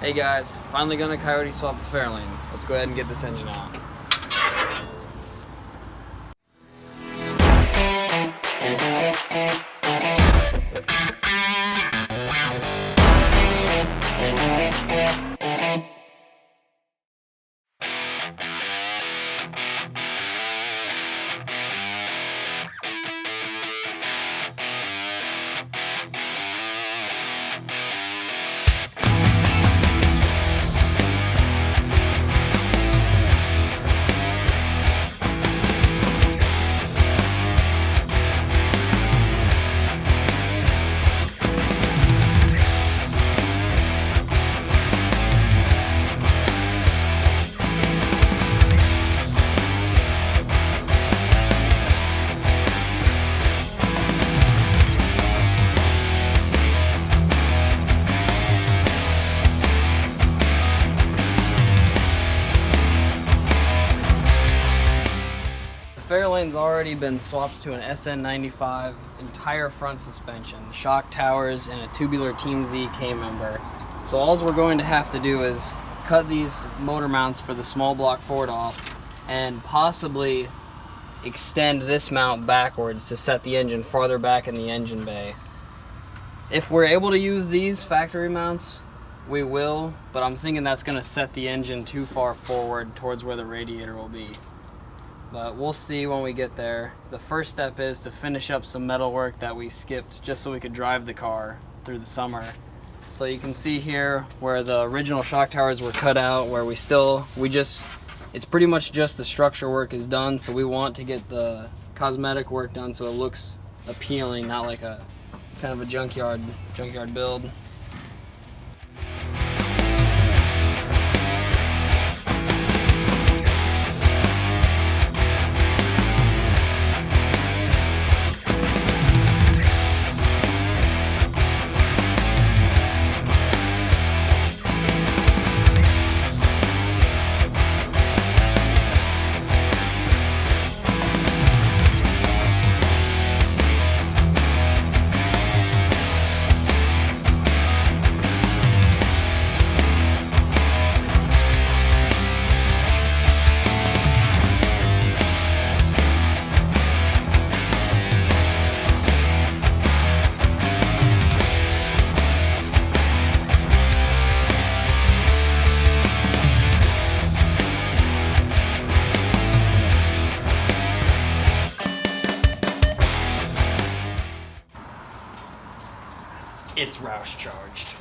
Hey guys, finally gonna Coyote swap the Fairlane. Let's go ahead and get this engine out. Fairlane's already been swapped to an SN95 entire front suspension, shock towers, and a tubular Team Z K-member. So all we're going to have to do is cut these motor mounts for the small block Ford off and possibly extend this mount backwards to set the engine farther back in the engine bay. If we're able to use these factory mounts, we will, but I'm thinking that's going to set the engine too far forward towards where the radiator will be. But we'll see when we get there. The first step is to finish up some metal work that we skipped just so we could drive the car through the summer. So you can see here where the original shock towers were cut out, where it's pretty much just the structure work is done, so we want to get the cosmetic work done so it looks appealing, not like a kind of a junkyard build. It's Roush charged.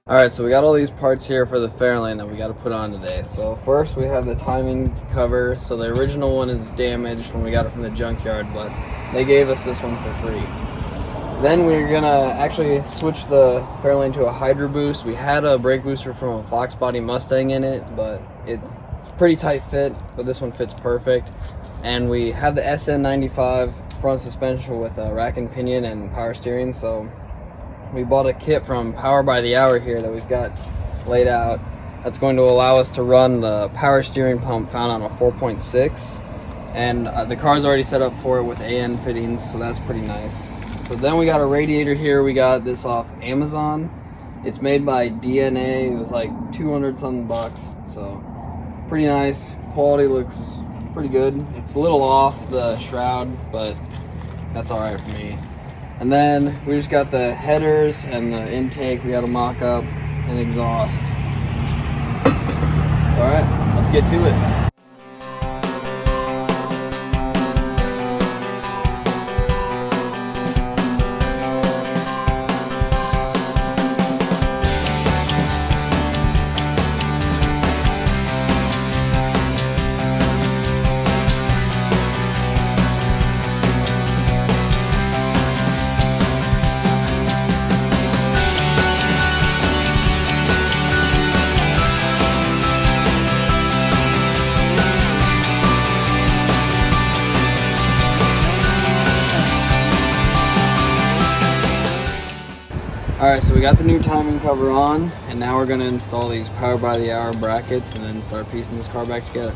Alright, so we got all these parts here for the Fairlane that we got to put on today. So first we have the timing cover. So the original one is damaged when we got it from the junkyard, but they gave us this one for free. Then we're going to actually switch the Fairlane to a Hydro Boost. We had a brake booster from a Fox Body Mustang in it, but it's pretty tight fit, but this one fits perfect. And we have the SN95 front suspension with a rack and pinion and power steering, so we bought a kit from Power by the Hour here that we've got laid out. That's going to allow us to run the power steering pump found on a 4.6. And the car's already set up for it with AN fittings, so that's pretty nice. So then we got a radiator here. We got this off Amazon. It's made by DNA. It was like 200 something bucks. So pretty nice. Quality looks pretty good. It's a little off the shroud, but that's all right for me. And then we just got the headers and the intake. We got a mock-up and exhaust. All right, let's get to it. Alright, so we got the new timing cover on, and now we're going to install these power by the hour brackets and then start piecing this car back together.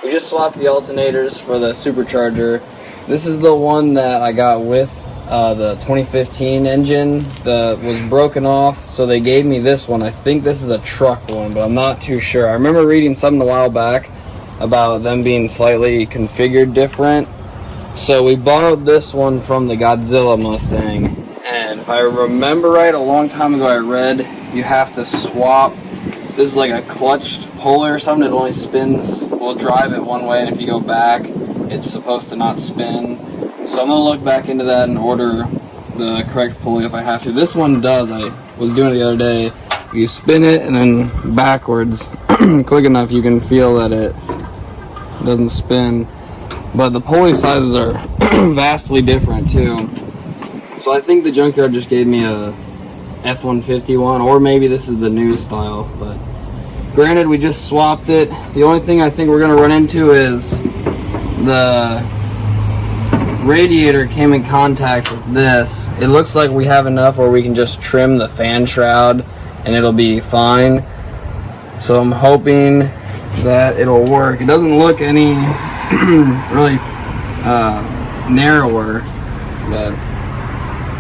We just swapped the alternators for the supercharger. This is the one that I got with the 2015 engine that was broken off, so they gave me this one. I think this is a truck one, but I'm not too sure. I remember reading something a while back about them being slightly configured different. So we borrowed this one from the Godzilla Mustang, and if I remember right, a long time ago I read you have to swap. This is like a clutched puller or something. It only spins, will drive it one way, and if you go back, it's supposed to not spin. So I'm going to look back into that and order the correct pulley if I have to. This one does. I was doing it the other day. You spin it and then backwards, quick enough, you can feel that it doesn't spin. But the pulley sizes are vastly different too. So I think the junkyard just gave me a F-150 one, or maybe this is the new style, but granted we just swapped it. The only thing I think we're going to run into is the radiator came in contact with this. It looks like we have enough where we can just trim the fan shroud and it'll be fine. So I'm hoping that it'll work. It doesn't look any really narrower, but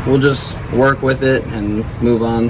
we'll just work with it and move on.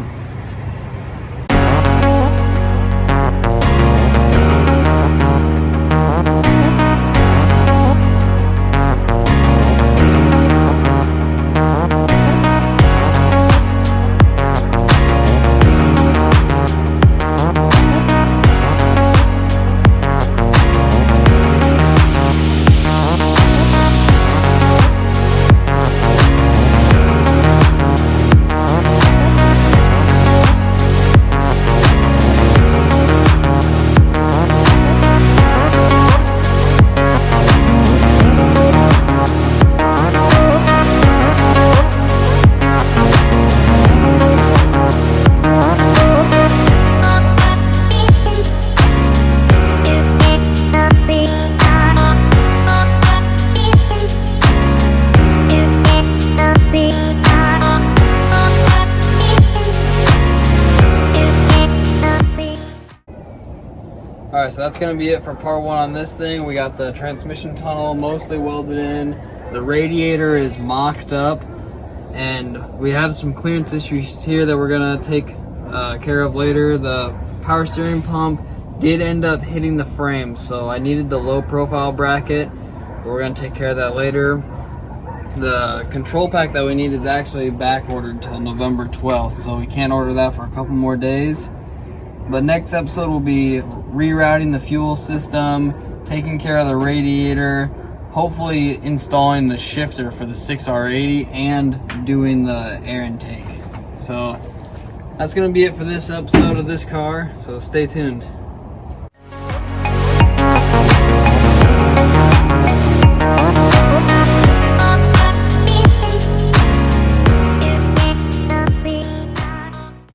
Alright, so that's going to be it for part 1 on this thing. We got the transmission tunnel mostly welded in. The radiator is mocked up. And we have some clearance issues here that we're going to take care of later. The power steering pump did end up hitting the frame, so I needed the low profile bracket. But we're going to take care of that later. The control pack that we need is actually back ordered till November 12th, so we can't order that for a couple more days. But next episode will be rerouting the fuel system, taking care of the radiator, hopefully installing the shifter for the 6R80, and doing the air intake. So that's going to be it for this episode of this car, so stay tuned.